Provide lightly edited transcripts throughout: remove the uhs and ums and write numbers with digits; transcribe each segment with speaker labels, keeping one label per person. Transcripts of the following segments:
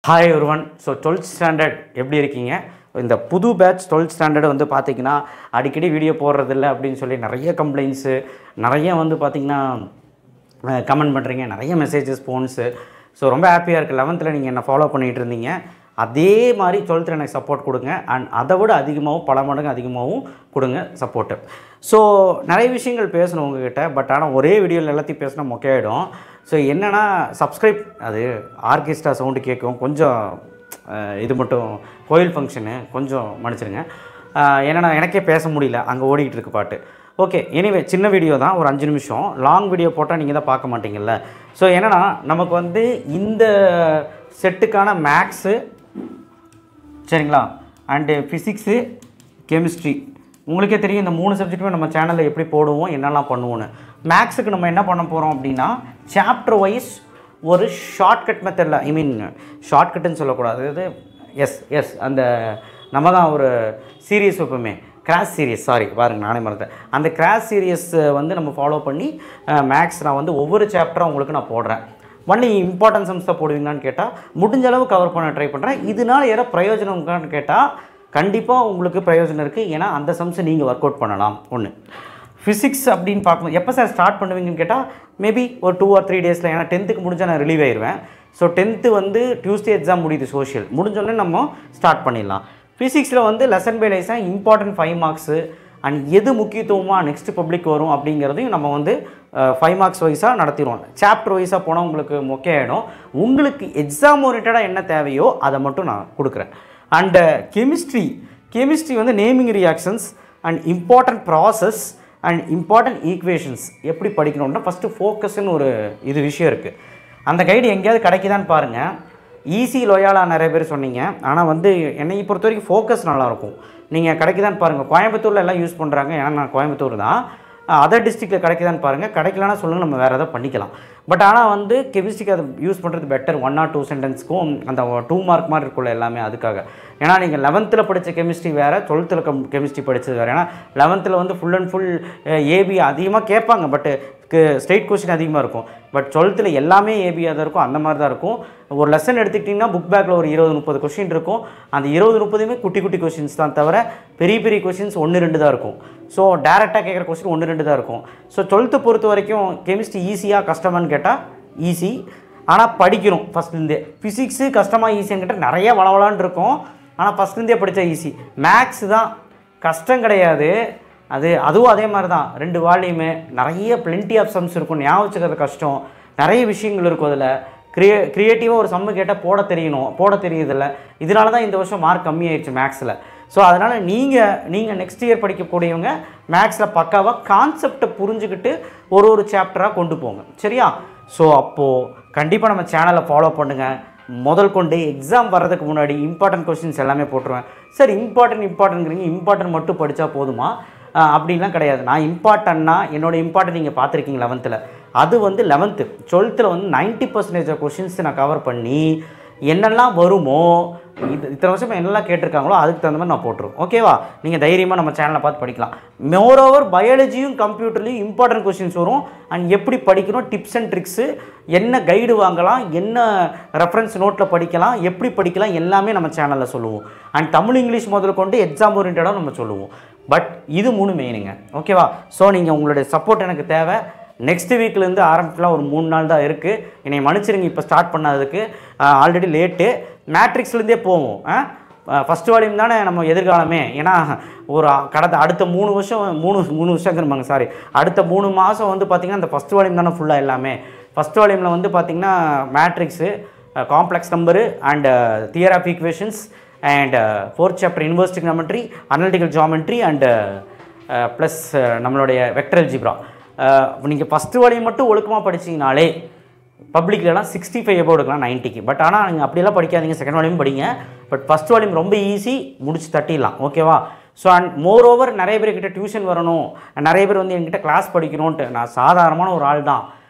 Speaker 1: Hi everyone. So 12th standard எப்படி இருக்கீங்க? இந்த புது பேட்ச் 12th ஸ்டாண்டர்டு வந்து பார்த்திங்கன்னா அடிக்கடி வீடியோ போடுறதில்ல அப்படின்னு சொல்லி நிறைய கம்ப்ளைண்ட்ஸு, நிறைய வந்து பார்த்திங்கன்னா கமெண்ட் பண்ணுறீங்க, நிறைய மெசேஜஸ், ஃபோன்ஸு. ஸோ ரொம்ப ஹாப்பியாக இருக்குது. 11th நீங்கள் என்ன ஃபாலோ பண்ணிகிட்டு இருந்தீங்க, அதே மாதிரி 12th எனக்கு சப்போர்ட் கொடுங்க. அண்ட் அதை விட அதிகமாகவும் பல மடங்கு அதிகமாகவும் கொடுங்க சப்போர்ட்டு. ஸோ நிறைய விஷயங்கள் பேசணும் உங்ககிட்ட. பட் ஆனால் ஒரே வீடியோவில் எல்லாத்தையும் பேசினா மொக்கையாயிடும். ஸோ என்னென்னா சப்ஸ்கிரைப், அது ஆர்கெஸ்ட்ரா சவுண்டு கேட்கும், கொஞ்சம் இது மட்டும் கோயில் ஃபங்க்ஷனு, கொஞ்சம் மன்னிச்சிடுங்க. என்னென்னா எனக்கே பேச முடியல, அங்கே ஓடிக்கிட்டு இருக்கு பாட்டு. ஓகே, எனிவே சின்ன வீடியோ தான், ஒரு 5 நிமிஷம். லாங் வீடியோ போட்டால் நீங்கள் தான் பார்க்க மாட்டீங்கல்ல. ஸோ என்னென்னா நமக்கு வந்து இந்த செட்டுக்கான மேக்ஸு, சரிங்களா, அண்டு ஃபிசிக்ஸு, கெமிஸ்ட்ரி, உங்களுக்கே தெரியும் இந்த 3 சப்ஜெக்ட்டுமே நம்ம சேனலில் எப்படி போடுவோம், என்னெல்லாம் பண்ணுவோன்னு. மேக்ஸுக்கு நம்ம என்ன பண்ண போகிறோம் அப்படின்னா சாப்டர் வைஸ் ஒரு ஷார்ட்கட் மெத்தடில், ஐ மீன் ஷார்ட்கட்டுன்னு சொல்லக்கூடாது, இது எஸ் அந்த நம்ம தான் ஒரு சீரியஸ் வைப்போமே, கிராஷ் சீரியஸ், சாரி பாருங்கள் நானே மறந்தேன். அந்த கிராஷ் சீரியஸ் வந்து நம்ம ஃபாலோ பண்ணி மேக்ஸ் நான் வந்து ஒவ்வொரு சாப்டராக உங்களுக்கு நான் போடுறேன். ஒன்லி இம்பார்ட்டன்ட் சம்ஸ் தான் போடுவீங்களான்னு கேட்டால் முடிஞ்ச அளவு கவர் பண்ண ட்ரை பண்ணுறேன். இதனால் ஏதோ பிரயோஜனம் இருக்கான்னு கேட்டால் கண்டிப்பாக உங்களுக்கு பிரயோஜனம் இருக்குது. ஏன்னா அந்த சம்ஸை நீங்கள் ஒர்க் அவுட் பண்ணலாம். ஒன்று ஃபிசிக்ஸ் அப்படின்னு பார்க்கும்போது எப்போ சார் ஸ்டார்ட் பண்ணுவீங்கன்னு கேட்டால் மேபி ஒரு 2 or 3 டேஸில். ஏன்னா 10th முடிஞ்சால் நான் ரிலீவ் ஆயிடுவேன். ஸோ 10th வந்து டியூஸ்டே எக்ஸாம் முடியுது, சோஷியல் முடிஞ்சோடனே நம்ம ஸ்டார்ட் பண்ணிடலாம். ஃபிசிக்ஸில் வந்து lesson by lesson important 5 marks and எது முக்கியத்துவமாக நெக்ஸ்ட் பப்ளிக் வரும் அப்படிங்கிறதையும் நம்ம வந்து 5 மார்க்ஸ் வைஸாக நடத்திடுவோம். சாப்டர் வைஸாக போனால் உங்களுக்கு மொக்கையாயிடும். உங்களுக்கு எக்ஸாம் ஓரியன்டாக என்ன தேவையோ அதை மட்டும் நான் கொடுக்குறேன். அண்டு கெமிஸ்ட்ரி வந்து naming reactions and important process and important equations எப்படி படிக்கணும்னா ஃபஸ்ட்டு ஃபோக்கஸ்ன்னு ஒரு விஷயம் இருக்குது. அந்த கைடு எங்கேயாவது கிடைக்குதான்னு பாருங்கள். ஈஸி லோயாலா நிறைய பேர் சொன்னீங்க, ஆனால் வந்து என்னை பொறுத்த வரைக்கும் ஃபோக்கஸ் நல்லாயிருக்கும். நீங்கள் கிடைக்குதான்னு பாருங்கள். கோயம்புத்தூரில் எல்லாம் யூஸ் பண்ணுறாங்க, ஏன்னா நான் கோயம்புத்தூர் தான். அதர் டிஸ்ட்ரிக்டில் கிடைக்குதான்னு பாருங்கள். கிடைக்கலன்னா சொல்லுங்கள், நம்ம வேறு எதாவது பண்ணிக்கலாம். பட் ஆனால் வந்து கெமிஸ்ட்ரிக்கு அதை யூஸ் பண்ணுறது பெட்டர். 1 or 2 சென்டென்ஸ்க்கும் அந்த 2 மார்க் மாதிரி இருக்குள்ள எல்லாமே அதுக்காக. ஏன்னா நீங்கள் 11th படித்த கெமிஸ்ட்ரி வேறு, 12th கெமிஸ்ட்ரி படித்தது வேறு. ஏன்னா 11th வந்து ஃபுல் அண்ட் ஃபுல் ஏபி அதிகமாக கேட்பாங்க, பட்டு ஸ்ட்ரெயிட் கொஸ்டின் அதிகமாக இருக்கும். பட் 12th எல்லாமே ஏபியாக தான் இருக்கும், அந்த மாதிரி தான் இருக்கும். ஒரு லெசன் எடுத்துக்கிட்டிங்கன்னா புக் பேக்கில் ஒரு 20-30 கொஸ்டின் இருக்கும். அந்த 20-30மே குட்டி குட்டி கொஸ்டின்ஸ் தான், தவிர பெரிய பெரிய கொஸ்டின்ஸ் 1-2 தான் இருக்கும். ஸோ டேரெக்டாக கேட்குற கொஸ்டின் 1-2 தான் இருக்கும். ஸோ 12th பொறுத்த வரைக்கும் கெமிஸ்ட்ரி ஈஸியாக கஷ்டமானு கேட்டால் ஈஸி, ஆனால் படிக்கணும் ஃபஸ்ட்லேருந்தே. ஃபிசிக்ஸு கஷ்டமாக ஈஸியான்னு கேட்டால் நிறைய வளவலான்னு இருக்கும், ஆனால் ஃபஸ்ட்லேருந்தே படித்தா ஈஸி. மேக்ஸ் தான் கஷ்டம் கிடையாது, அதுவும் அதே மாதிரி தான். 2 வால்யூமு, நிறைய பிளென்டி ஆஃப் சம்ஸ் இருக்கும், ஞாபகம் வச்சுக்கிறது கஷ்டம், நிறைய விஷயங்கள் இருக்கும். அதில் க்ரியேட்டிவாக ஒரு சம்மு கேட்டால் போட தெரியுதில்ல. இதனால தான் இந்த வருஷம் மார்க் கம்மியாயிடுச்சு மேக்ஸில். ஸோ அதனால் நீங்கள் நெக்ஸ்ட் இயர் படிக்கக்கூடியவங்க மேக்ஸில் பக்காவாக கான்செப்டை புரிஞ்சுக்கிட்டு ஒரு சாப்டராக கொண்டு போங்க, சரியா? ஸோ அப்போது கண்டிப்பாக நம்ம சேனலை ஃபாலோ பண்ணுங்கள். முதல் கொண்டு எக்ஸாம் வர்றதுக்கு முன்னாடி இம்பார்ட்டன்ட் கொஸ்டின்ஸ் எல்லாமே போட்டுருவேன். சார் இம்பார்ட்டன்ட்ங்கிறீங்க, இம்பார்ட்டன்ட் மட்டும் படித்தா போதுமா? அப்படின்லாம் கிடையாது. நான் இம்பார்ட்டன்னா என்னோடய இம்பார்ட்டன்ட் நீங்கள் பார்த்துருக்கீங்க 11th. அது வந்து 11th. 12th வந்து 90% ஆஃப் கொஸ்டின்ஸ் நான் கவர் பண்ணி என்னெல்லாம் வருமோ, இத்தனை வருஷம் என்னெல்லாம் கேட்டிருக்காங்களோ அதுக்கு தகுந்த மாதிரி நான் போட்டுருவோம், ஓகேவா? நீங்கள் தைரியமாக நம்ம சேனலை பார்த்து படிக்கலாம். மோரோவர் பயாலஜியும் கம்ப்யூட்டர்லேயும் இம்பார்ட்டன்ட் கொஸ்டின்ஸ் வரும். அண்ட் எப்படி படிக்கணும், டிப்ஸ் அண்ட் ட்ரிக்ஸு, என்ன கைடு வாங்கலாம், என்ன ரெஃபரன்ஸ் நோட்டில் படிக்கலாம், எப்படி படிக்கலாம், எல்லாமே நம்ம சேனலில் சொல்லுவோம். அண்ட் தமிழ் இங்கிலீஷ் முதல் கொண்டு எக்ஸாம் ஓரியன்டாக நம்ம சொல்லுவோம். பட் இது 3 மெயினுங்க, ஓகேவா? ஸோ நீங்கள் உங்களுடைய சப்போர்ட் எனக்கு தேவை. நெக்ஸ்ட் வீக்லேருந்து ஆரம்பிக்கலாம், ஒரு 3 நாள் தான் இருக்குது. என்னை மன்னிச்சிருங்க இப்போ ஸ்டார்ட் பண்ணதுக்கு, ஆல்ரெடி லேட்டு. மேட்ரிக்ஸ்லேருந்தே போவோம். ஃபஸ்ட் வால்யூம் தானே நம்ம எதிர்காலமே. ஏன்னா ஒரு அடுத்த 3 வருஷங்கிறமாங்க, சாரி, அடுத்த 3 மாதம் வந்து பார்த்திங்கன்னா அந்த ஃபஸ்ட் வால்யூம் தானே ஃபுல்லாக எல்லாமே. ஃபஸ்ட் வால்யூமில் வந்து பார்த்திங்கன்னா matrix, complex number and theory of equations and 4th chapter inverse trigonometry, analytical geometry and plus நம்மளுடைய வெக்டர் அல்ஜிப்ரா. நீங்கள் ஃபஸ்ட்டு வால்யூம் மட்டும் ஒழுக்கமாக படிச்சிங்கனாலே பப்ளிக்லாம் 65 எபோவ் எடுக்கலாம் 90க்கு. பட் ஆனால் நீங்கள் அப்படியெல்லாம் படிக்காதீங்க, செகண்ட் வால்யூம் படிங்க. பட் ஃபஸ்ட் வால்யூம் ரொம்ப ஈஸி, முடிச்சு தட்டிடலாம், ஓகேவா? ஸோ அண்ட் மோர் ஓவர் நிறைய பேர்கிட்ட டியூஷன் வரணும், நிறைய பேர் வந்து என்கிட்ட கிளாஸ் படிக்கணும்ன்ட்டு. நான் சாதாரணமான ஒரு ஆள் தான்,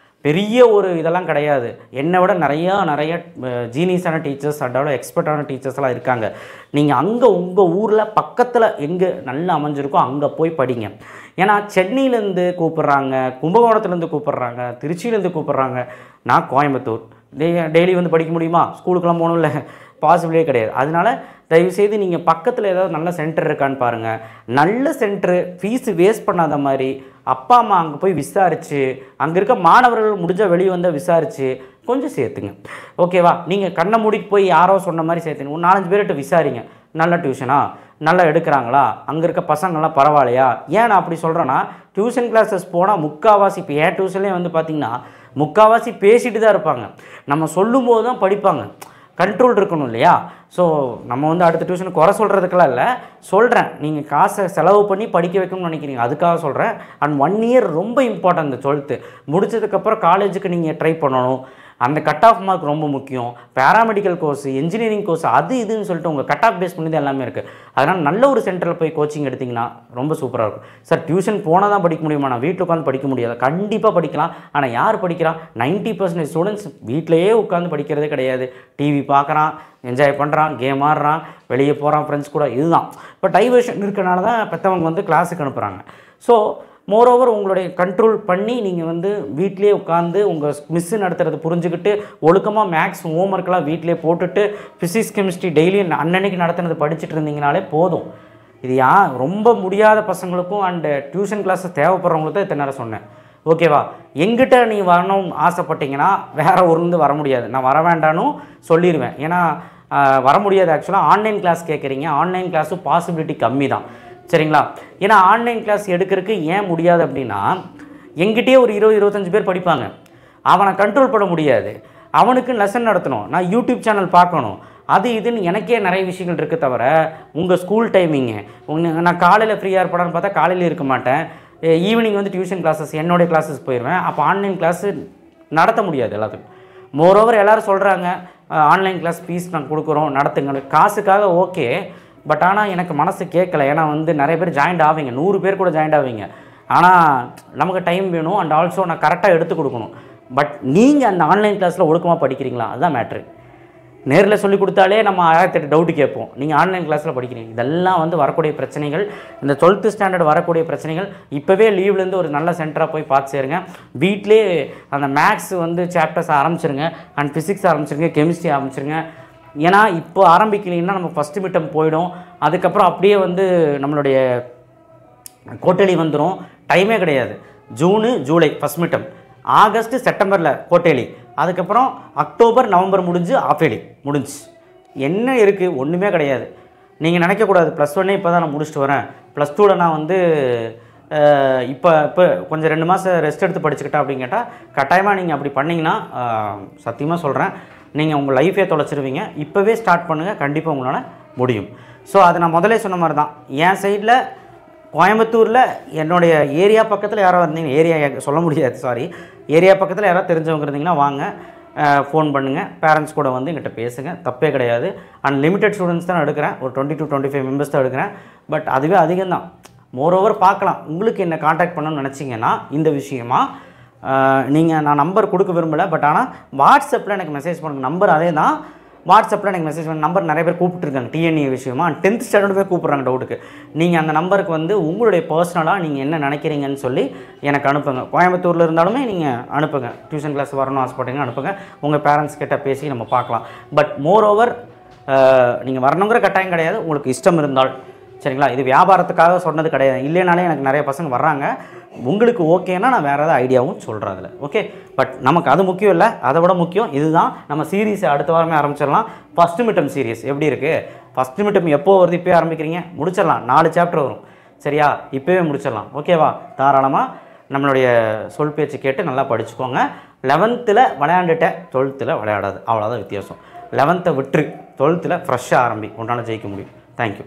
Speaker 1: பெரிய ஒரு இதெல்லாம் கிடையாது. என்னை விட நிறைய ஜீனியஸான டீச்சர்ஸ், அதோட எக்ஸ்பர்ட்டான டீச்சர்ஸ்லாம் இருக்காங்க. நீங்கள் அங்கே உங்கள் ஊரில் பக்கத்தில் எங்கே நல்லா அமைஞ்சிருக்கோ அங்கே போய் படிங்க. ஏன்னா சென்னையிலேருந்து கூப்பிட்றாங்க, கும்பகோணத்துலேருந்து கூப்பிட்றாங்க, திருச்சியிலேருந்து கூப்பிட்றாங்க. நான் கோயம்புத்தூர், டெய்லி வந்து படிக்க முடியுமா? ஸ்கூலுக்கெல்லாம் போகணும்ல. பாசிபிளே கிடையாது. அதனால தயவுசெய்து நீங்கள் பக்கத்தில் ஏதாவது நல்ல சென்டர் இருக்கான்னு பாருங்கள். நல்ல சென்டரு, ஃபீஸு வேஸ்ட் பண்ணாத மாதிரி, அப்பா அம்மா அங்கே போய் விசாரித்து, அங்கே இருக்க மாணவர்கள் முடிஞ்சால் வெளியே வந்தால் விசாரித்து கொஞ்சம் சேர்த்துங்க. ஓகேவா? நீங்கள் கண்ணை மூடிட்டு போய் யாரோ சொன்ன மாதிரி சேர்த்துங்க. ஒரு 4-5 பேர்கிட்ட விசாரிங்க. நல்ல டியூஷனா, நல்லா எடுக்கிறாங்களா, அங்கே இருக்க பசங்கள்லாம் பரவாயில்லையா. ஏன் நான் அப்படி சொல்கிறேன்னா, டியூஷன் கிளாஸஸ் போனால் முக்கால்வாசி, இப்போ என் டியூஷன்லேயே வந்து பார்த்திங்கன்னா முக்கால்வாசி பேசிட்டு தான் இருப்பாங்க. நம்ம சொல்லும்போது தான் படிப்பாங்க. கண்ட்ரோல் இருக்கணும் இல்லையா? ஸோ நம்ம வந்து அடுத்த டியூஷனுக்கு குறை சொல்கிறதுக்கெல்லாம் இல்லை, சொல்கிறேன். நீங்கள் காசை செலவு பண்ணி படிக்க வைக்கணும்னு நினைக்கிறீங்க, அதுக்காக சொல்கிறேன். அண்ட் 1 இயர் ரொம்ப இம்பார்ட்டன்ட். இந்த 12th முடிச்சதுக்கப்புறம் காலேஜுக்கு நீங்கள் ட்ரை பண்ணணும். அந்த கட் ஆஃப் மார்க் ரொம்ப முக்கியம். பேராமெடிக்கல் கோர்ஸ், இன்ஜினியரிங் கோர்ஸ், அது இதுன்னு சொல்லிட்டு உங்கள் கட் ஆஃப் பேஸ் பண்ணி தான் எல்லாமே இருக்குது. அதனால் நல்ல ஒரு சென்டரில் போய் கோச்சிங் எடுத்திங்கன்னா ரொம்ப சூப்பராக இருக்கும். சார் டியூஷன் போனால் தான் படிக்க முடியுமா? நான் வீட்டில் உட்காந்து படிக்க முடியாது. கண்டிப்பாக படிக்கலாம். ஆனால் யார் படிக்கிறா? 90% ஸ்டூடெண்ட்ஸ் வீட்டிலையே உட்காந்து படிக்கிறதே கிடையாது. டிவி பார்க்குறான், என்ஜாய் பண்ணுறான், கேம் ஆடுறான், வெளியே போகிறான் ஃப்ரெண்ட்ஸ் கூட. இதுதான் இப்போ டைவர்ஷன் இருக்கனால தான் பெற்றவங்க வந்து கிளாஸுக்கு அனுப்புகிறாங்க. ஸோ மோரோவர் உங்களுடைய கண்ட்ரோல் பண்ணி நீங்கள் வந்து வீட்டிலே உட்காந்து உங்கள் மிஸ்ஸு நடத்துறது புரிஞ்சுக்கிட்டு ஒழுக்கமாக மேக்ஸ் ஹோம்ஒர்க்கெலாம் வீட்டிலே போட்டுட்டு ஃபிசிக்ஸ் கெமிஸ்ட்ரி டெய்லி அன்னன்னைக்கு நடத்துனது படிச்சுட்டு இருந்தீங்கனாலே போதும். இது ரொம்ப முடியாத பசங்களுக்கும் அண்டு டியூஷன் கிளாஸஸ் தேவைப்படுறவங்களுக்கு தான் இத்தனை நேரம் சொன்னேன். ஓகேவா? எங்கிட்ட நீ வரணும்னு ஆசைப்பட்டீங்கன்னா வேறு ஊர்லேருந்து வர முடியாது. நான் வர வேண்டான்னு சொல்லிடுவேன். ஏன்னா வர முடியாது. ஆக்சுவலாக ஆன்லைன் கிளாஸ் கேட்குறீங்க. ஆன்லைன் கிளாஸும் பாசிபிலிட்டி கம்மி தான். சரிங்களா? ஏன்னா ஆன்லைன் கிளாஸ் எடுக்கிறதுக்கு ஏன் முடியாது அப்படின்னா, எங்கிட்டே ஒரு 20-25 பேர் படிப்பாங்க. அவனை கண்ட்ரோல் பண்ண முடியாது. அவனுக்கு லெசன் நடத்தணும், நான் யூடியூப் சேனல் பார்க்கணும், அது இதுன்னு எனக்கே நிறைய விஷயங்கள் இருக்குது. தவிர உங்கள் ஸ்கூல் டைமிங்கு, நான் காலையில் ஃப்ரீயாக இருப்பேன்னு பார்த்தா காலையில் இருக்க மாட்டேன். ஈவினிங் வந்து டியூஷன் கிளாஸஸ், என்னுடைய கிளாஸஸ் போயிடுவேன். அப்போ ஆன்லைன் கிளாஸு நடத்த முடியாது எல்லாத்துக்கும். மோரோவர் எல்லோரும் சொல்கிறாங்க ஆன்லைன் கிளாஸ் ஃபீஸ் நாங்கள் கொடுக்குறோம் நடத்துங்க, காசுக்காக ஓகே. பட் ஆனால் எனக்கு மனசு கேட்கல. ஏன்னா வந்து நிறைய பேர் ஜாயின்ட் ஆவீங்க, 100 பேர் கூட ஜாயின்ட் ஆவீங்க. ஆனால் நமக்கு டைம் வேணும். அண்ட் ஆல்சோ நான் கரெக்டாக எடுத்து கொடுக்கணும். பட் நீங்கள் அந்த ஆன்லைன் கிளாஸில் ஒழுக்கமாக படிக்கிறீங்களா? அதுதான் மேட்ரு. நேரில் சொல்லி கொடுத்தாலே நம்ம 1008 டவுட்டு கேட்போம். நீங்கள் ஆன்லைன் கிளாஸில் படிக்கிறீங்க. இதெல்லாம் வந்து வரக்கூடிய பிரச்சனைகள், இந்த 12th ஸ்டாண்டர்ட் வரக்கூடிய பிரச்சனைகள். இப்போவே லீவ்லேருந்து ஒரு நல்ல சென்டராக போய் பார்த்து சேருங்க. வீட்டிலே அந்த மேக்ஸ் வந்து சாப்டர்ஸ் ஆரம்பிச்சிருங்க, அண்ட் ஃபிசிக்ஸ் ஆரம்பிச்சிருங்க, கெமிஸ்ட்ரி ஆரம்பிச்சிருங்க. ஏன்னா இப்போ ஆரம்பிக்கலைன்னா நம்ம ஃபஸ்ட்டு மிட்டம் போயிடும். அதுக்கப்புறம் அப்படியே வந்து நம்மளுடைய கோட்டலி வந்துடும். டைமே கிடையாது. June July first midterm, August செப்டம்பரில் கோட்டேலி, அதுக்கப்புறம் அக்டோபர் நவம்பர் முடிஞ்சு ஆஃபேலி முடிஞ்சு. என்ன இருக்குது? ஒன்றுமே கிடையாது. நீங்கள் நினைக்கக்கூடாது +1 இப்போ தான் நான் முடிச்சுட்டு வரேன், +2ல் நான் வந்து இப்போ கொஞ்சம் 2 மாதம் ரெஸ்ட் எடுத்து படிச்சுக்கிட்டா அப்படின்னு கேட்டால் கட்டாயமாக நீங்கள் அப்படி பண்ணிங்கன்னா சத்தியமாக சொல்கிறேன், நீங்கள் உங்கள் லைஃபே தொலைச்சிருவீங்க. இப்போவே ஸ்டார்ட் பண்ணுங்கள், கண்டிப்பாக உங்களால் முடியும். ஸோ அது நான் முதலே சொன்ன மாதிரி தான். என் சைடில் கோயம்புத்தூரில் என்னுடைய ஏரியா பக்கத்தில் யாரோ இருந்தீங்க, ஏரியா சொல்ல முடியாது, சாரி, ஏரியா பக்கத்தில் யாராவது தெரிஞ்சவங்க இருந்தீங்கன்னா வாங்க, ஃபோன் பண்ணுங்கள், பேரண்ட்ஸ் கூட வந்து எங்கிட்ட பேசுங்க, தப்பே கிடையாது. அண்ட் லிமிட்டட் ஸ்டூடெண்ட்ஸ் தான் எடுக்கிறேன், ஒரு 20-25 மெம்பர்ஸ் தான் எடுக்கிறேன். பட் அதுவே அதிகம் தான். மோரோவர் பார்க்கலாம். உங்களுக்கு என்ன காண்டாக்ட் பண்ணணும்னு நினச்சிங்கன்னா இந்த விஷயமா நீங்கள், நான் நம்பர் கொடுக்க விரும்பலை, பட் ஆனால் வாட்ஸ்அப்பில் எனக்கு மெசேஜ் பண்ணுங்கள். நம்பர் அதே தான், வாட்ஸ்அப்பில் எனக்கு மெசேஜ் பண்ண நம்பர் நிறைய பேர் கூப்பிட்டுருக்காங்க டிஎன்ஏ விஷயமா. 10th ஸ்டாண்டர்டு போய் கூப்பிட்றாங்க டவுட்டுக்கு. நீங்கள் அந்த நம்பருக்கு வந்து உங்களுடைய பர்சனலாக நீங்கள் என்ன நினைக்கிறீங்கன்னு சொல்லி எனக்கு அனுப்புங்க. கோயம்புத்தூரில் இருந்தாலுமே நீங்கள் அனுப்புங்க. டியூஷன் கிளாஸ் வரணும்னு ஆசைப்பட்டீங்கன்னா அனுப்புங்க. உங்கள் பேரண்ட்ஸ் கிட்ட பேசி நம்ம பார்க்கலாம். பட் மோரோவர் நீங்கள் வரணுங்கிற கட்டாயம் கிடையாது, உங்களுக்கு இஷ்டம் இருந்தால். சரிங்களா? இது வியாபாரத்துக்காக சொன்னது கிடையாது. இல்லைனாலே எனக்கு நிறைய பசங்க வர்றாங்க. உங்களுக்கு ஓகேன்னா நான் வேறு ஏதாவது ஐடியாவும் சொல்கிறேன் அதில். ஓகே, பட் நமக்கு அது முக்கியம் இல்லை, அதை விட முக்கியம் இதுதான். நம்ம சீரீஸை அடுத்த வாரமே ஆரம்பிச்சிடலாம். ஃபஸ்ட்டு மிட்டம் சீரீஸ் எப்படி இருக்குது? ஃபஸ்ட்டு மிட்டம் எப்போ வருது? இப்போயே ஆரம்பிக்கிறீங்க, முடிச்சிடலாம். 4 சாப்டர் வரும். சரியா? இப்போவே முடிச்சிடலாம். ஓகேவா? தாராளமாக நம்மளுடைய சொல் பேச்சு கேட்டு நல்லா படிச்சுக்கோங்க. 11th விளையாண்டுட்ட, 12th விளையாடாது, அவ்வளோதான் வித்தியாசம். 11th விட்டுரு, 12th ஃப்ரெஷ்ஷாக ஆரம்பி, உன்னால் ஜெயிக்க முடியும். தேங்க்யூ.